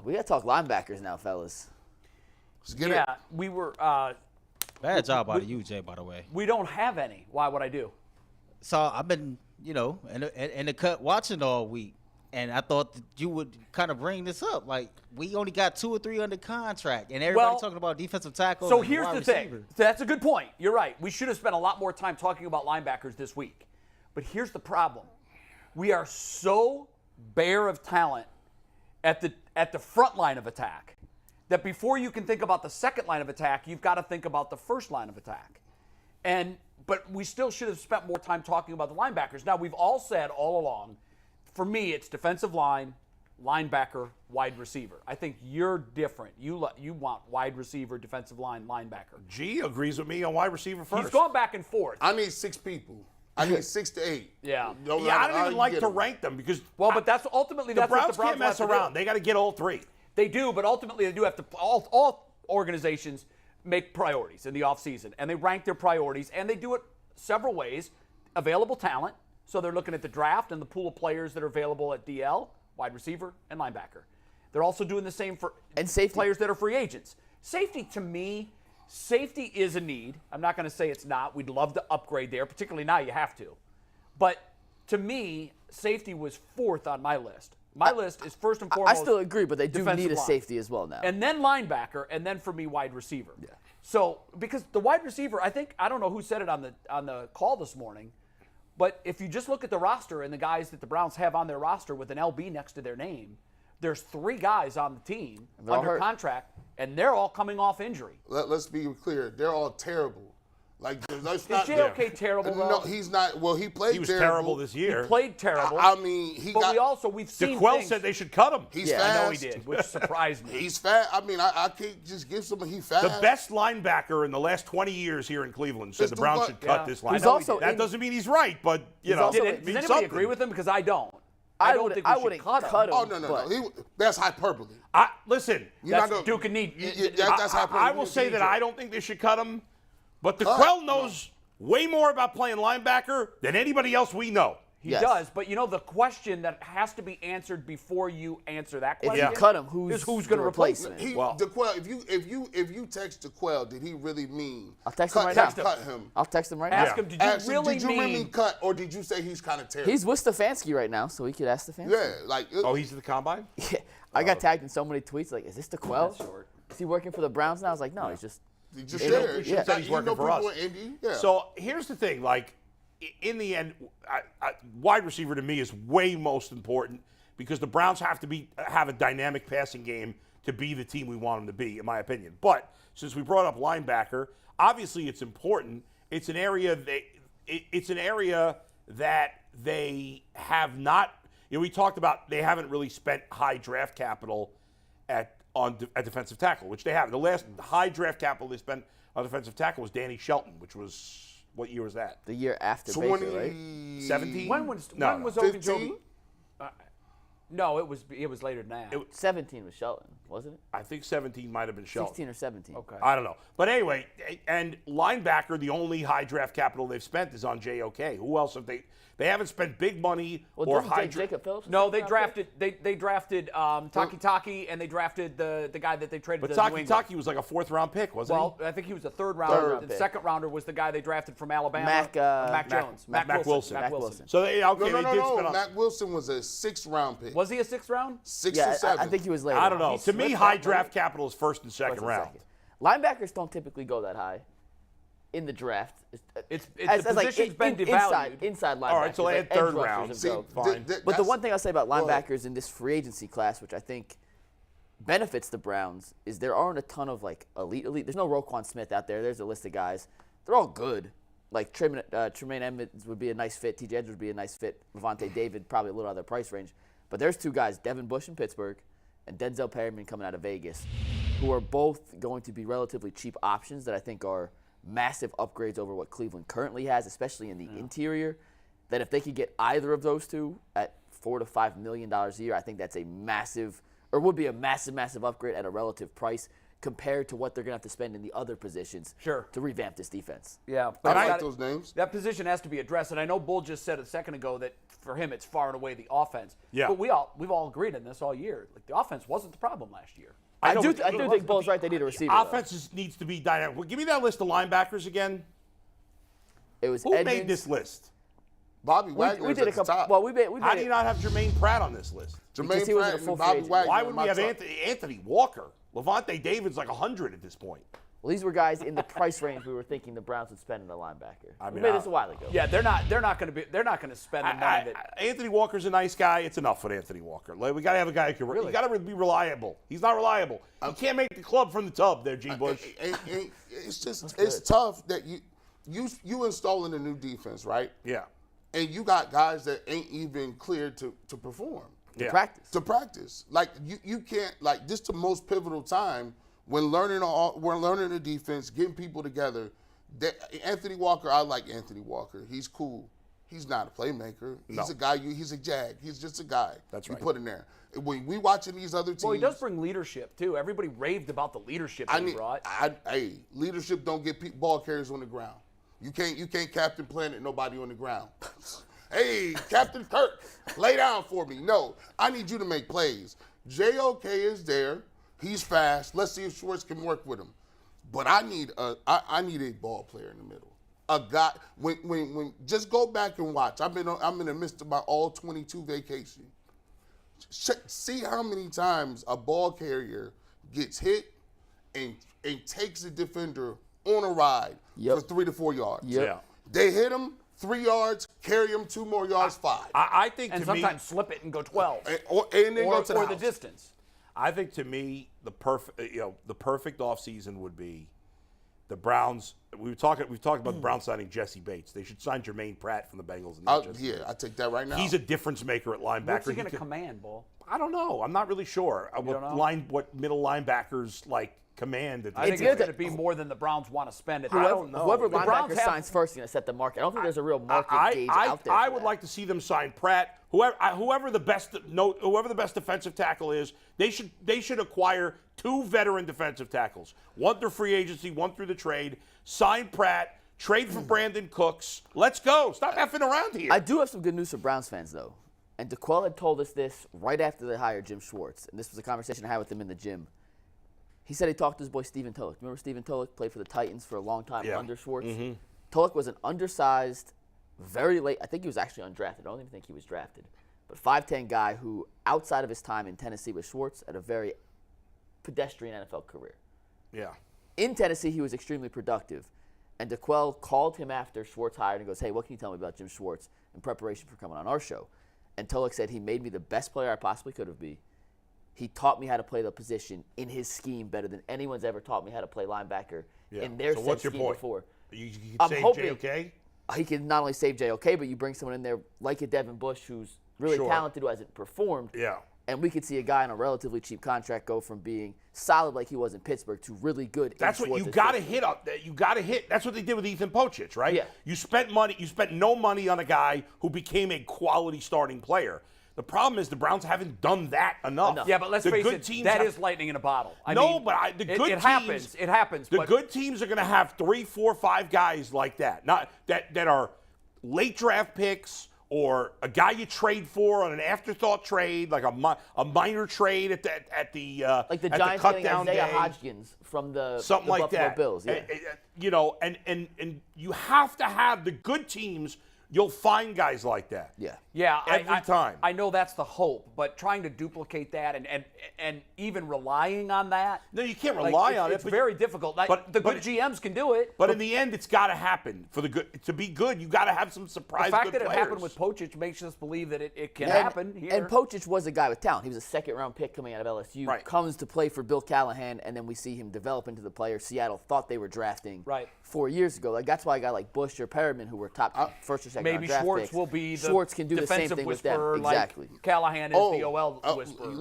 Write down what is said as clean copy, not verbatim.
We got to talk linebackers now, fellas. Let's get it. We were. Bad job out of you, Jay, by the way. We don't have any. Why would I do? So I've been, in the cut watching all week, and I thought that you would kind of bring this up. Like, we only got 2 or 3 under contract, and everybody talking about defensive tackle. So and here's wide the receiver. thing. That's a good point. You're right. We should have spent a lot more time talking about linebackers this week. But here's the problem. We are so bare of talent at the front line of attack that before you can think about the second line of attack, you've got to think about the first line of attack. But we still should have spent more time talking about the linebackers. Now, we've all said all along, for me, it's defensive line, linebacker, wide receiver. I think you're different. You want wide receiver, defensive line, linebacker. G agrees with me on wide receiver first. He's gone back and forth. I need 6 people. I need 6 to 8. Yeah. I don't even like to rank them because but that's ultimately the that's Browns what the Browns can't mess have to around. do. They got to get all 3. They do, but ultimately they do have to. All organizations make priorities in the offseason, and they rank their priorities, and they do it several ways. Available talent, so they're looking at the draft and the pool of players that are available at DL, wide receiver, and linebacker. They're also doing the same for safety. Players that are free agents. Safety, to me, safety is a need. I'm not going to say it's not. We'd love to upgrade there, particularly now you have to. But to me, safety was 4th on my list. My list is first and foremost. I still agree, but they do need a line. safety as well now. And then linebacker, and then for me, wide receiver. Yeah. So because the wide receiver, I don't know who said it on the call this morning, but if you just look at the roster and the guys that the Browns have on their roster with an LB next to their name, there's 3 guys on the team under contract, and they're all coming off injury. Let's be clear. They're all terrible. Like, that's not. Is JOK terrible, though? No, he's not. Well, he played He was terrible this year. He played terrible. I mean, we've seen DeQuell things. said they should cut him. He's fast. I know he did, which surprised me. He's fast. I mean, I can't just give someone he's fast. The best linebacker in the last 20 years here in Cleveland said the Browns should cut this linebacker. That doesn't mean he's right, but, does anybody agree with him? Because I don't. I don't think we should cut him. Oh, no. That's hyperbole. Listen, that's Duke and Need. That's hyperbole. I will say that I don't think they should cut him, but DeQuell knows way more about playing linebacker than anybody else we know. He does, but the question that has to be answered before you answer that question if you cut him, who's going to replace him? DeQuell, if you text DeQuell, did he really mean I'll text him right now. Cut him? I'll text him right Ask now. him, did you really mean cut, or did you say he's kind of terrible? He's with Stefanski right now, so he could ask Stefanski. Yeah, he's at the combine? Yeah, I got tagged in so many tweets, like, is this DeQuell? Is he working for the Browns now? I was like, no, he's just there. He said he's working for us. Yeah. So here's the thing, like, in the end, wide receiver to me is way most important because the Browns have to have a dynamic passing game to be the team we want them to be, in my opinion. But since we brought up linebacker, obviously it's important. It's an area that they have not. We talked about they haven't really spent high draft capital at defensive tackle, which they have. The last high draft capital they spent on defensive tackle was Danny Shelton, which was. What year was that? The year after Baker, right? 17? When was Ogunjobi? No, it was later than that. 17 was Shelton, wasn't it? I think 17 might have been Shelton. 16 or 17. Okay. I don't know. But anyway, and linebacker, the only high draft capital they've spent is on JOK. Who else have they? They haven't spent big money or high draft. Jacob Phillips? No, they drafted Taki, and they drafted the guy that they traded. But Taki was like a 4th-round pick, wasn't he? Well, I think he was a 3rd rounder. The 2nd rounder was the guy they drafted from Alabama. Mac Jones. Mac Wilson. Mac Wilson. So they did spend on. Mac Wilson was a 6th-round pick. Was he a 6th round? 6 or 7. I think he was later. I don't know. To me, high draft capital is 1st and 2nd round. Linebackers don't typically go that high in the draft. The position's been devalued. Inside linebackers. All right, so they had 3rd round. Fine. But the one thing I'll say about linebackers in this free agency class, which I think benefits the Browns, is there aren't a ton of elite. There's no Roquan Smith out there. There's a list of guys. They're all good. Like Tremaine Edmonds would be a nice fit. T.J. Edwards would be a nice fit. Levante David probably a little out of their price range. But there's 2 guys, Devin Bush in Pittsburgh and Denzel Perryman coming out of Vegas, who are both going to be relatively cheap options that I think are massive upgrades over what Cleveland currently has, especially in the interior, that if they could get either of those 2 at $4 to $5 million a year, I think that's a massive, or would be a massive, massive upgrade at a relative price. compared to what they're going to have to spend in the other positions Sure. to revamp this defense. Yeah, I like that- those names. That position has to be addressed, and I know Bull just said a second ago that for him it's far and away the offense. Yeah. But we've all agreed on this all year. Like the offense wasn't the problem last year. I know, do but think Bull's right. They need a receiver. though. Offense needs to be dynamic. Well, give me that list of linebackers again. It was Who Edmonds. made this list? Bobby Wagner We did a at the couple. top. Well, we made How it. do you not have Jermaine Pratt on this list? because Jermaine he wasn't Pratt a full and free Bobby agent. Wagner Why in would my we have top. Anthony Walker? Levante David's like 100 at this point. Well, these were guys in the price range we were thinking the Browns would spend on a linebacker. I We mean, made this a while ago. Yeah, they're not going to spend the money that. Anthony Walker's a nice guy. It's enough with Anthony Walker. Like, we got to have a guy who can. You got to be reliable. He's not reliable. He can't make the club from the tub there, G. Bush. It's just it's tough that you installing a new defense, right? Yeah. And you got guys that ain't even cleared to perform. Yeah. Practice. To practice. Like you can't like this the most pivotal time when learning the defense, getting people together. Anthony Walker, I like Anthony Walker. He's cool. He's not a playmaker. He's a guy. He's a jag. He's just a guy. That's you right. put in there. When we watching these other teams, Well, he does bring leadership too. Everybody raved about the leadership that he brought. Hey, leadership don't get ball carriers on the ground. You can't Captain Planet nobody on the ground. Hey, Captain Kirk, lay down for me. No, I need you to make plays. JOK is there. He's fast. Let's see if Schwartz can work with him. But I need a ball player in the middle. A guy when just go back and watch. I'm in the midst of my all 22 vacation. See how many times a ball carrier gets hit and takes a defender on a ride for 3 to 4 yards. Yep. Yeah. They hit him 3 yards, carry him 2 more yards, 5. I think And to me, sometimes slip it and go 12. And then or go to the the house. distance. I think to me the perfect offseason would be the Browns. We've talked about the Browns signing Jesse Bates. They should sign Jermaine Pratt from the Bengals. And not Jesse Bates. I take that right now. He's a difference maker at linebacker. What's he going to command, Bull? I don't know. I'm not really sure don't know? what middle linebackers like command. At the I think It's it's good going to be more than the Browns want to spend at I that. don't know. Whoever The Browns linebacker have- signs first is going to set the market. I don't think there's a real market gauge out there. I for would that. like to see them sign Pratt. Whoever the best defensive tackle is, they should acquire 2 veteran defensive tackles. One through free agency, one through the trade. Sign Pratt. Trade for Brandon Cooks. Let's go. Stop effing around here. I do have some good news for Browns fans, though. And DeQuell had told us this right after they hired Jim Schwartz. And this was a conversation I had with him in the gym. He said he talked to his boy Stephen Tulloch. Remember Stephen Tulloch played for the Titans for a long time under Schwartz? Mm-hmm. Tulloch was an undersized, very late, I think he was actually undrafted. I don't even think he was drafted. But 5'10" guy who, outside of his time in Tennessee with Schwartz, had a very pedestrian NFL career. Yeah. In Tennessee, he was extremely productive. And DeQuell called him after Schwartz hired and goes, hey, what can you tell me about Jim Schwartz in preparation for coming on our show? And Tulloch said he made me the best player I possibly could have been. He taught me how to play the position in his scheme better than anyone's ever taught me how to play linebacker in their So set what's your scheme point? before. You I'm save hoping- JOK? He can not only save JOK, but you bring someone in there like a Devin Bush who's really Sure. talented, who hasn't performed. Yeah. And we could see a guy on a relatively cheap contract go from being solid like he was in Pittsburgh to really good. That's what you got to hit up. You got to hit. That's what they did with Ethan Pochich, right? Yeah. You spent money. You spent no money on a guy who became a quality starting player. The problem is the Browns haven't done that enough. Yeah, but let's The face good it, teams that have- is lightning in a bottle. I No, mean, but the good it teams. happens. It happens. The but good teams are going to have 3, 4, 5 guys like that. Not that are late draft picks or a guy you trade for on an afterthought trade, like a minor trade at the Like the at Giants cut getting down Isaiah day. Hodgins from the Something like Buffalo that. Bills. Yeah. And you have to have the good teams. You'll find guys like that. Yeah. Yeah, Every time. I know that's the hope, but trying to duplicate that and even relying on that. No, you can't like, rely on it. It's but- very difficult. but- The but good it- GMs can do it. But in the end, it's got to happen for the good. To be good, you got to have some surprise. The fact good that it players. happened with Pochich makes us believe that it can And- happen here. And Pochich was a guy with talent. He was a second-round pick coming out of LSU. Right. Comes to play for Bill Callahan, and then we see him develop into the player Seattle thought they were drafting Right. 4 years ago. Like that's why a guy like Bush or Perriman, who were top first or second round Maybe draft Schwartz picks, will be the Schwartz can do the same defensive thing with them. whisperer, Exactly. like Callahan is the OL whisperer. Listen,